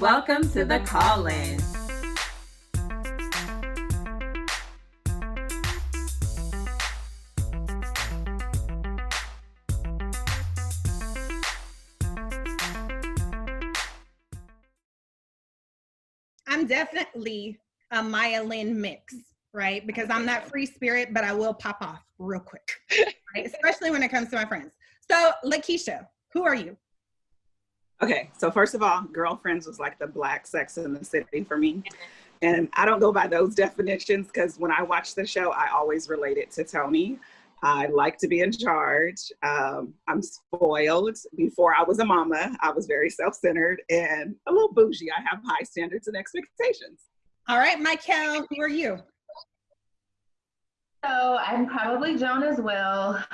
Welcome to the call-in. I'm definitely a Maya Lynn mix, right? Because I'm that free spirit, but I will pop off real quick, right? Especially when it comes to my friends. So, Lakeisha, who are you? Okay, so first of all, Girlfriends was like the black Sex in the City for me. And I don't go by those definitions because when I watch the show, I always relate it to Tony. I like to be in charge. I'm spoiled. Before I was a mama, I was very self-centered and a little bougie. I have high standards and expectations. All right, Michael, who are you? So I'm probably Joan as well,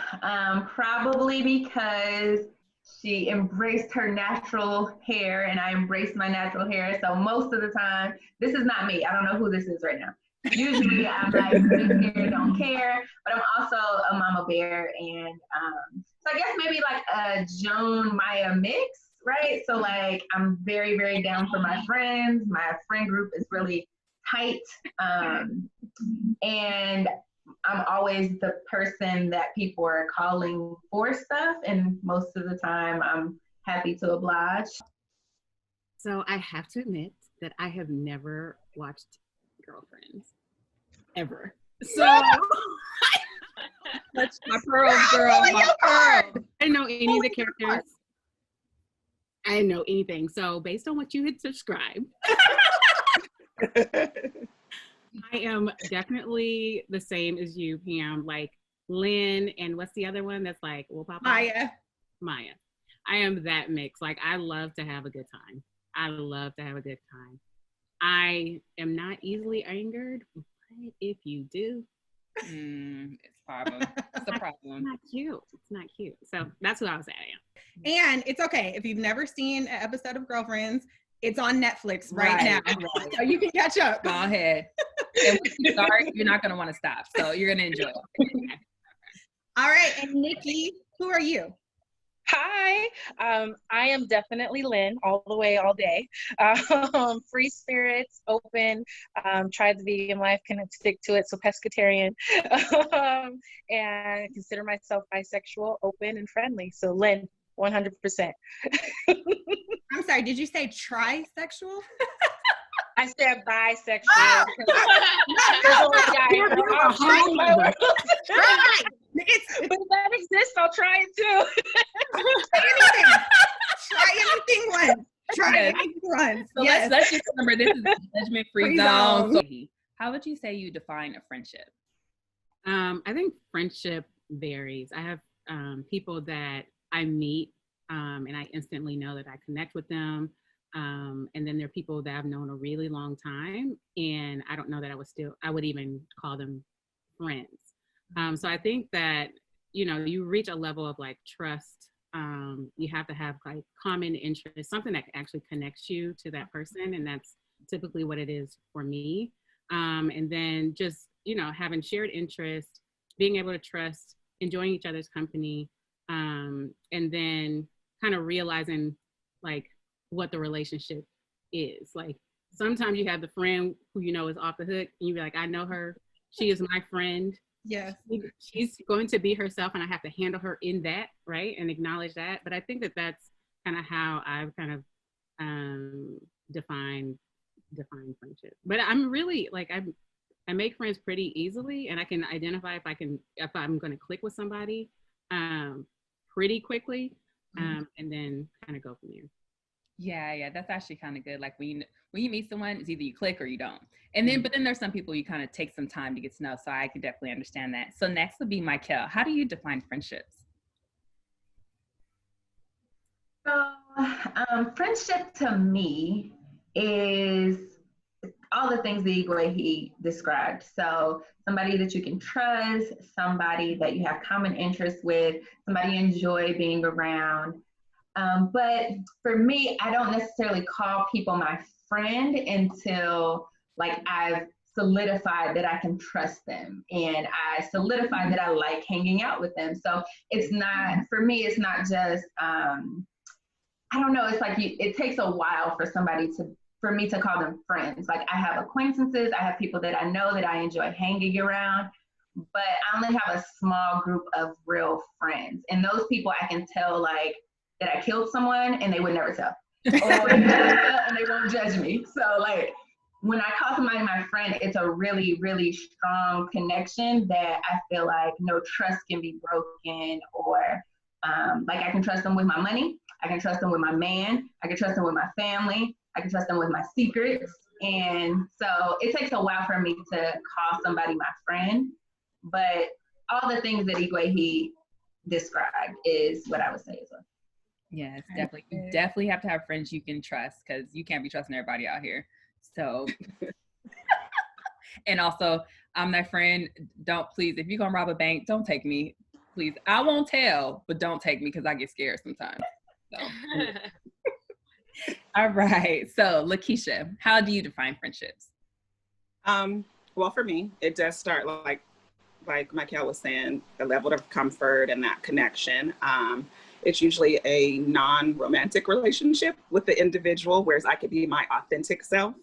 probably because she embraced her natural hair and I embraced my natural hair. So most of the time, this is not me. I don't know who this is right now. Usually I'm like, big hair, don't care, but I'm also a mama bear. And so I guess maybe like a Joan Maya mix, right? So like I'm very, very down for my friends. My friend group is really tight. And I'm always the person that people are calling for stuff, and most of the time I'm happy to oblige. So I have to admit that I have never watched Girlfriends, ever. So That's my pearls, girl. I didn't know any of the characters. I didn't know anything. So based on what you had subscribed, I am definitely the same as you, Pam. Like Lynn, and what's the other one that's like, well, Papa? Maya. I am that mix. Like, I love to have a good time. I am not easily angered, but if you do, It's a problem. It's a problem. It's not cute. So that's who I was at. And it's okay. If you've never seen an episode of Girlfriends, it's on Netflix right now. Right. So you can catch up. Go ahead. And once you start, you're not going to want to stop. So you're going to enjoy it. All right. And Nikki, who are you? Hi, I am definitely Lynn, all the way, all day. Free spirits, open, tried the vegan life, couldn't stick to it, so pescatarian. And consider myself bisexual, open, and friendly. So Lynn, 100%. I'm sorry, did you say trisexual? I said bisexual. But if that exists, I'll try it too. Try anything once. So let's just remember, this is a judgment-free zone. So how would you say you define a friendship? I think friendship varies. I have people that I meet and I instantly know that I connect with them. And then there are people that I've known a really long time, and I don't know that I would even call them friends. So I think that, you reach a level of like trust. You have to have like common interests, something that actually connects you to that person. And that's typically what it is for me. And then just, having shared interest, being able to trust, enjoying each other's company, and then kind of realizing like what the relationship is. Like sometimes you have the friend who is off the hook and you be like, I know her, she is my friend. Yeah, she's going to be herself and I have to handle her in that, right, and acknowledge that. But I think that that's kind of how I've kind of defined friendship. But I'm really like I make friends pretty easily, and I can identify if I'm going to click with somebody pretty quickly, and then kind of go from there. Yeah, that's actually kind of good. Like when you meet someone, it's either you click or you don't. And then, but then there's some people you kind of take some time to get to know. So I could definitely understand that. So next would be Michael. How do you define friendships? So friendship to me is all the things the way he described. So somebody that you can trust, somebody that you have common interests with, somebody you enjoy being around. But for me, I don't necessarily call people my friend until like I've solidified that I can trust them and I solidified that I like hanging out with them. So it's not, for me, it's not just I don't know, it's like it takes a while for me to call them friends. Like I have acquaintances, I have people that I know that I enjoy hanging around, but I only have a small group of real friends. And those people I can tell like that I killed someone and they would never tell. Or and they won't judge me. So like when I call somebody my friend, it's a really, really strong connection that I feel like no trust can be broken, or like I can trust them with my money, I can trust them with my man, I can trust them with my family, I can trust them with my secrets. And so it takes a while for me to call somebody my friend, but all the things that Igwe described is what I would say as well. Yes, definitely. You definitely have to have friends you can trust, because you can't be trusting everybody out here. So, and also, I'm that friend. Don't, please, if you're gonna rob a bank, don't take me, please. I won't tell, but don't take me because I get scared sometimes. So. All right. So, Lakeisha, how do you define friendships? Well, for me, it does start like Michael was saying, the level of comfort and that connection. It's usually a non-romantic relationship with the individual, whereas I could be my authentic self,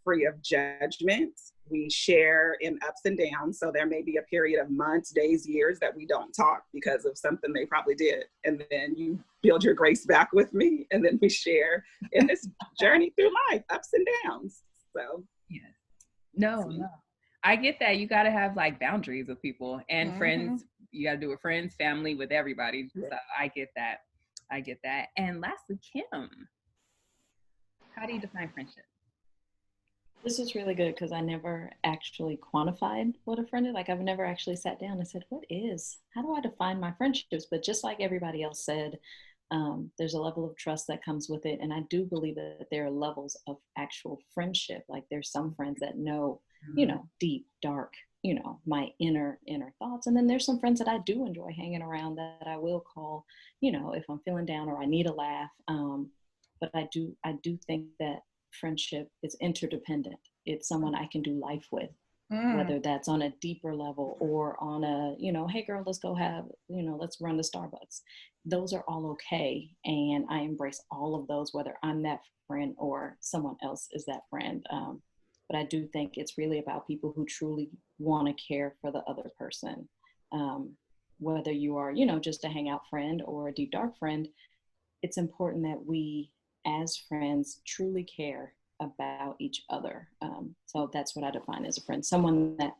free of judgment. We share in ups and downs. So there may be a period of months, days, years that we don't talk because of something they probably did. And then you build your grace back with me. And then we share in this journey through life, ups and downs. So, yes. No. I get that. You got to have like boundaries with people and friends. You got to do with friends, family, with everybody. So I get that. And lastly, Kim, how do you define friendship? This is really good because I never actually quantified what a friend is. Like I've never actually sat down and said, how do I define my friendships? But just like everybody else said, there's a level of trust that comes with it. And I do believe that there are levels of actual friendship. Like there's some friends that know, deep, dark, my inner thoughts. And then there's some friends that I do enjoy hanging around that I will call, if I'm feeling down or I need a laugh. But I do think that friendship is interdependent. It's someone I can do life with, whether that's on a deeper level or on a, hey girl, let's go have, let's run to Starbucks. Those are all okay. And I embrace all of those, whether I'm that friend or someone else is that friend. But I do think it's really about people who truly want to care for the other person. Whether you are, just a hangout friend or a deep dark friend, it's important that we as friends truly care about each other. So that's what I define as a friend, someone that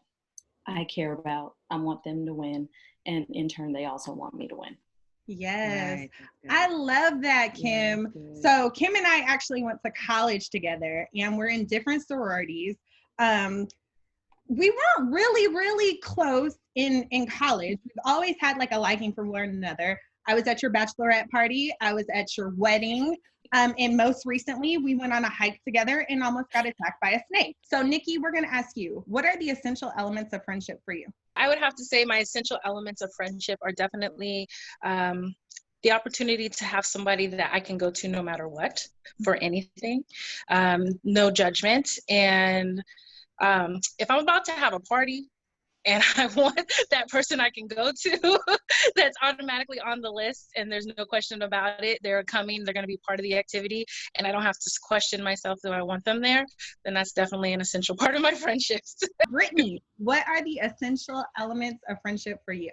I care about, I want them to win, and in turn they also want me to win. Yes. Right. I love that, Kim. So Kim and I actually went to college together and we're in different sororities. We weren't really close in college. We've always had like a liking for one another. I was at your bachelorette party. I was at your wedding. And most recently, we went on a hike together and almost got attacked by a snake. So, Nikki, we're going to ask you, what are the essential elements of friendship for you? I would have to say my essential elements of friendship are definitely the opportunity to have somebody that I can go to no matter what for anything, no judgment. And if I'm about to have a party, and I want that person I can go to that's automatically on the list and there's no question about it. They're coming, they're going to be part of the activity, and I don't have to question myself, do I want them there? Then that's definitely an essential part of my friendships. Brittany, what are the essential elements of friendship for you?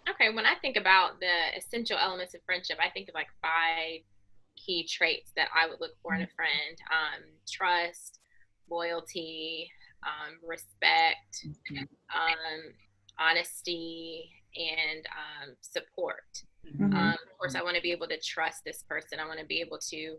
Okay, when I think about the essential elements of friendship, I think of like 5 key traits that I would look for in a friend. Trust, loyalty, respect, honesty, and support. Of course, I want to be able to trust this person. I want to be able to,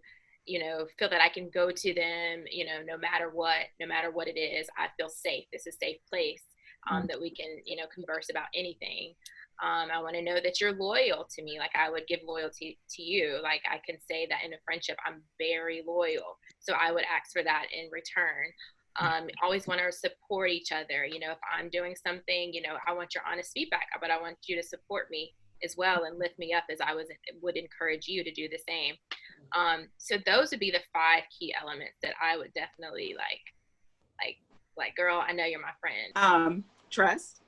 feel that I can go to them, no matter what it is. I feel safe. This is a safe place that we can, converse about anything. I want to know that you're loyal to me. Like I would give loyalty to you. Like I can say that in a friendship, I'm very loyal. So I would ask for that in return. Always want to support each other. If I'm doing something, I want your honest feedback, but I want you to support me as well and lift me up as I would encourage you to do the same. So those would be the 5 key elements that I would definitely like, girl, I know you're my friend. Trust,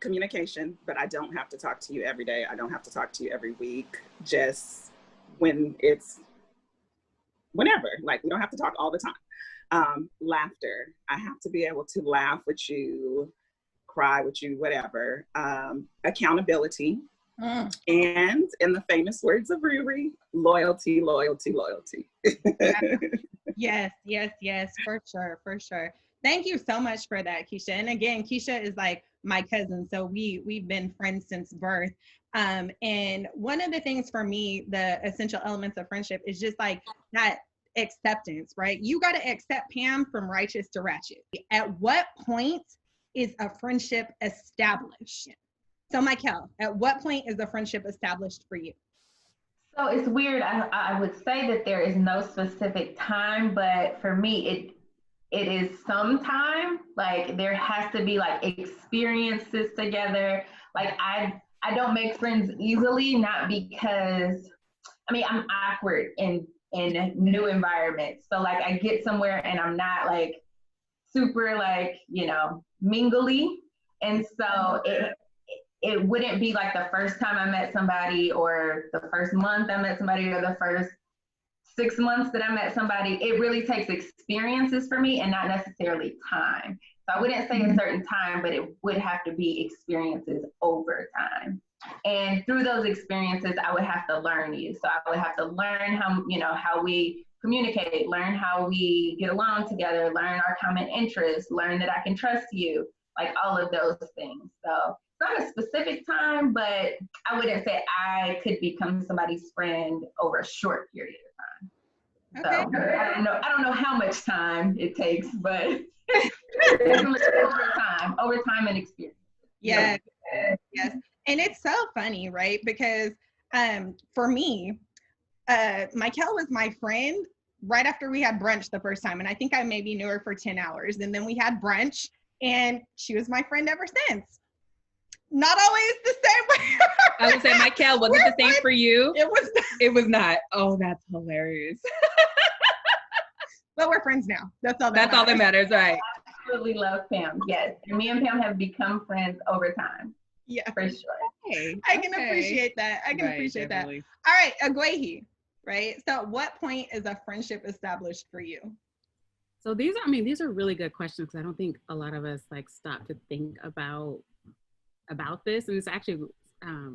communication, but I don't have to talk to you every day. I don't have to talk to you every week. Just when it's whenever, like we don't have to talk all the time. Laughter. I have to be able to laugh with you, cry with you, whatever. Accountability. And in the famous words of Riri, loyalty, loyalty, loyalty. Yes, yes, yes, for sure, for sure. Thank you so much for that, Keisha. And again, Keisha is like my cousin, so we've been friends since birth. And one of the things for me, the essential elements of friendship is just like that acceptance, right? You got to accept Pam from righteous to ratchet. At what point is a friendship established? So, Michael, at what point is a friendship established for you? So it's weird. I would say that there is no specific time, but for me, it is some time. Like there has to be like experiences together. Like I don't make friends easily, not because I'm awkward in new environments. So like I get somewhere and I'm not like super like, mingly. And so it wouldn't be like the first time I met somebody or the first month I met somebody or the first 6 months that I met somebody. It really takes experiences for me and not necessarily time. So I wouldn't say a certain time, but it would have to be experiences over time. And through those experiences, I would have to learn you. So I would have to learn how we communicate, learn how we get along together, learn our common interests, learn that I can trust you, like all of those things. So not a specific time, but I wouldn't say I could become somebody's friend over a short period of time. Okay. So I don't know how much time it takes, but definitely over time and experience. Yes, yes. And it's so funny, right? Because for me, Michael was my friend right after we had brunch the first time. And I think I maybe knew her for 10 hours. And then we had brunch and she was my friend ever since. Not always the same way. I would say, Michael, was it the same for you? It was not. It was not. Oh, that's hilarious. But we're friends now. That's all that matters, right? I absolutely love Pam. Yes. And me and Pam have become friends over time. Yeah. For sure. Okay. I can appreciate that. I can appreciate definitely. That. All right, Agwehi, right? So at what point is a friendship established for you? So these are really good questions because I don't think a lot of us like stop to think about this, and it's actually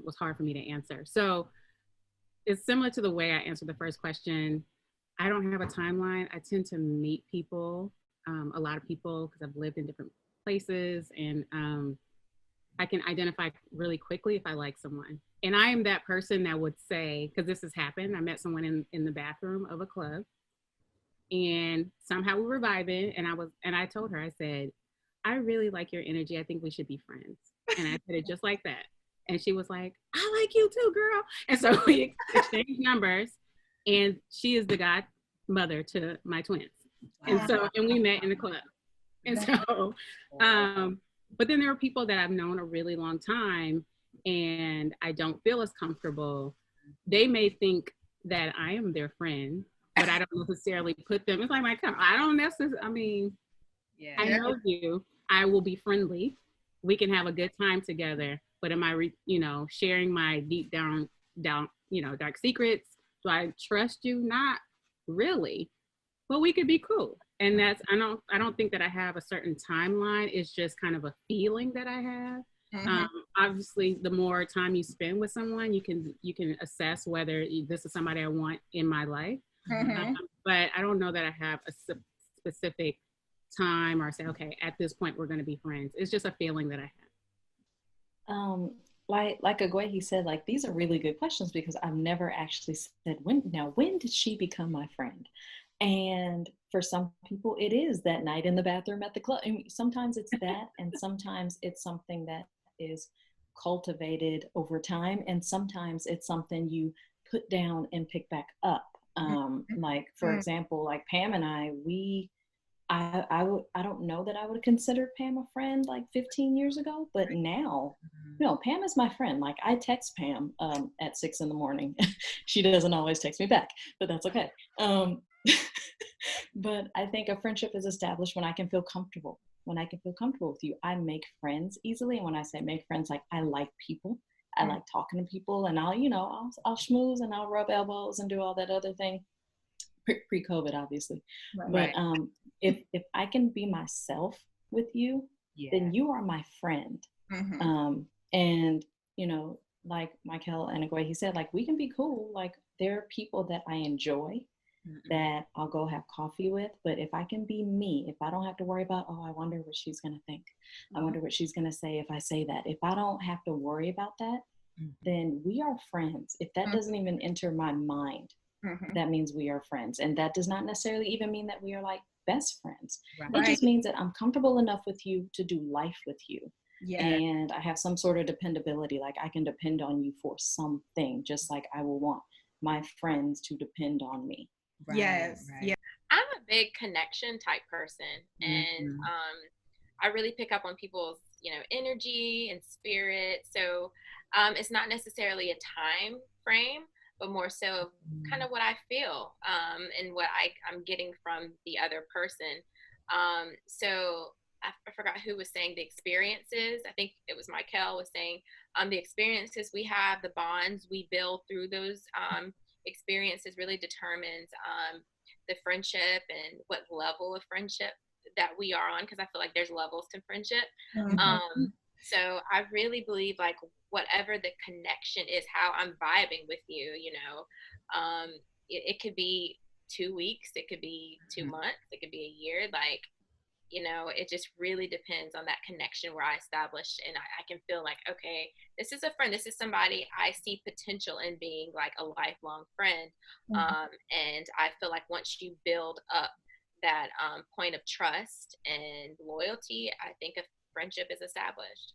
was hard for me to answer. So it's similar to the way I answered the first question. I don't have a timeline. I tend to meet people, a lot of people, because I've lived in different places, and I can identify really quickly if I like someone. And I am that person that would say, because this has happened, I met someone in the bathroom of a club, and somehow we were vibing, and I told her, I said, I really like your energy. I think we should be friends. And I said it just like that. And she was like, I like you too, girl. And so we exchanged numbers, and she is the godmother to my twins. And we met in the club. And so, but then there are people that I've known a really long time and I don't feel as comfortable. They may think that I am their friend, but I don't necessarily put them, it's like I don't necessarily, I know you, I will be friendly. We can have a good time together, but am I, sharing my deep down, dark secrets? Do I trust you? Not really, but we could be cool. And I don't think that I have a certain timeline. It's just kind of a feeling that I have. Mm-hmm. Obviously, the more time you spend with someone, you can assess whether this is somebody I want in my life. Mm-hmm. But I don't know that I have a specific time or say, okay, at this point we're going to be friends. It's just a feeling that I have. Like Agwehi said, like these are really good questions because I've never actually said when did she become my friend? And for some people it is that night in the bathroom at the club. I mean, sometimes it's that, and sometimes it's something that is cultivated over time, and sometimes it's something you put down and pick back up. Like for example, like Pam and I don't know that I would have considered Pam a friend like 15 years ago, but now, Pam is my friend. Like I text Pam at 6 a.m. She doesn't always text me back, but that's okay. But I think a friendship is established when I can feel comfortable. When I can feel comfortable with you, I make friends easily. And when I say make friends, like I like people. I like talking to people, and I'll schmooze and I'll rub elbows and do all that other thing. Pre-COVID, obviously. Right. But if I can be myself with you, then you are my friend. And like Michael and Agwe, he said, like, we can be cool. Like, there are people that I enjoy that I'll go have coffee with. But if I can be me, if I don't have to worry about, oh, I wonder what she's going to think. I wonder what she's going to say if I say that. If I don't have to worry about that, then we are friends. If that doesn't even enter my mind, that means we are friends. And that does not necessarily even mean that we are like best friends. It just means that I'm comfortable enough with you to do life with you. And I have some sort of dependability. Like, I can depend on you for something, just like I will want my friends to depend on me. Yeah. I'm a big connection type person, and I really pick up on people's, energy and spirit. So it's not necessarily a time frame, but more so kind of what I feel and what I'm getting from the other person. So I forgot who was saying the experiences. I think it was Michael was saying the experiences we have, the bonds we build through those experiences really determines the friendship and what level of friendship that we are on, because I feel like there's levels to friendship. So I really believe, like, whatever the connection is, how I'm vibing with you, it could be 2 weeks, it could be 2 months, it could be a year, like, it just really depends on that connection where I establish, and I can feel like, okay, this is a friend, this is somebody I see potential in being like a lifelong friend. And I feel like once you build up that point of trust and loyalty, I think a friendship is established.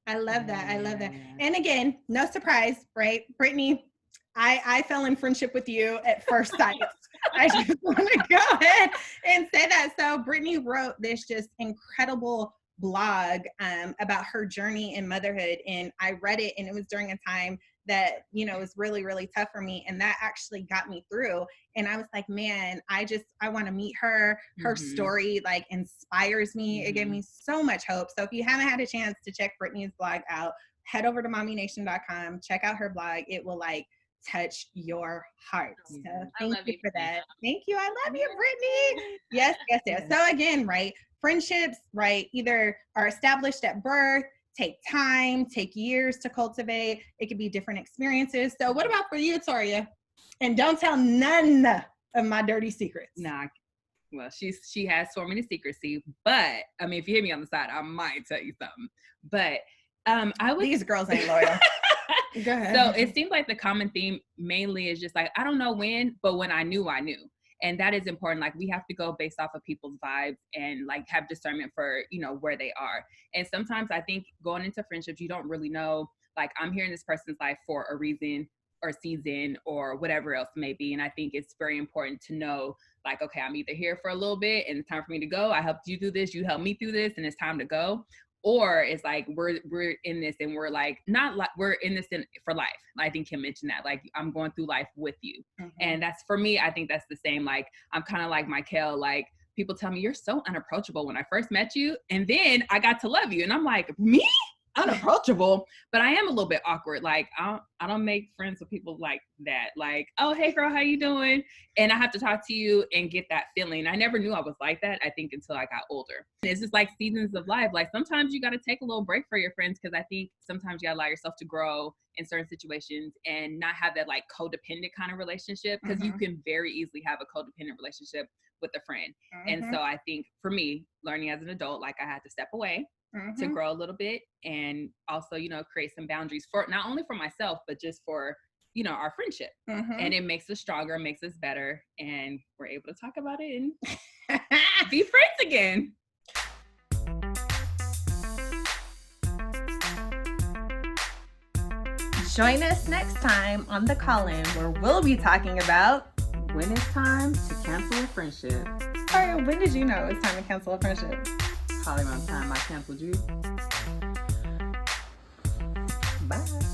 I love that. I love that. And again, no surprise, right? Brittany, I fell in friendship with you at first sight. I just want to go ahead and say that. So Brittany wrote this just incredible blog about her journey in motherhood. And I read it, and it was during a time that, was really, really tough for me. And that actually got me through. And I was like, man, I want to meet her. Her story like inspires me. It gave me so much hope. So if you haven't had a chance to check Brittany's blog out, head over to mommination.com, check out her blog. It will like touch your heart. So thank you for that. Thank you. I love you, Brittany. Yes. So again, right, friendships, right, either are established at birth, take time, take years to cultivate. It could be different experiences. So what about for you, Toria? And don't tell none of my dirty secrets. Nah. Well, she has so many secrecy, but I mean, if you hit me on the side, I might tell you something. But these girls ain't loyal. Go ahead. So it seems like the common theme mainly is just like, I don't know when, but when I knew. And that is important. Like, we have to go based off of people's vibes and like have discernment for, where they are. And sometimes I think going into friendships, you don't really know, like, I'm here in this person's life for a reason or season or whatever else may be. And I think it's very important to know, like, okay, I'm either here for a little bit and it's time for me to go. I helped you through this. You helped me through this, and it's time to go. Or it's like, we're in this and we're like, not like we're in this for life. I think Kim mentioned that, like, I'm going through life with you. And that's, for me, I think that's the same. Like, I'm kind of like Michael, like, people tell me you're so unapproachable when I first met you. And then I got to love you. And I'm like, me? Unapproachable? But I am a little bit awkward. Like, I don't make friends with people like that. Like, oh, hey girl, how you doing? And I have to talk to you and get that feeling. I never knew I was like that, I think, until I got older. And it's just like seasons of life. Like, sometimes you got to take a little break for your friends, because I think sometimes you got to allow yourself to grow in certain situations and not have that like codependent kind of relationship, because you can very easily have a codependent relationship with a friend. And so I think for me, learning as an adult, like, I had to step away to grow a little bit, and also, create some boundaries for not only for myself, but just for, our friendship. And it makes us stronger, makes us better, and we're able to talk about it and be friends again. Join us next time on The Call-In, where we'll be talking about when it's time to cancel a friendship. Sorry, when did you know it was time to cancel a friendship? Probably around the time I canceled you. Bye.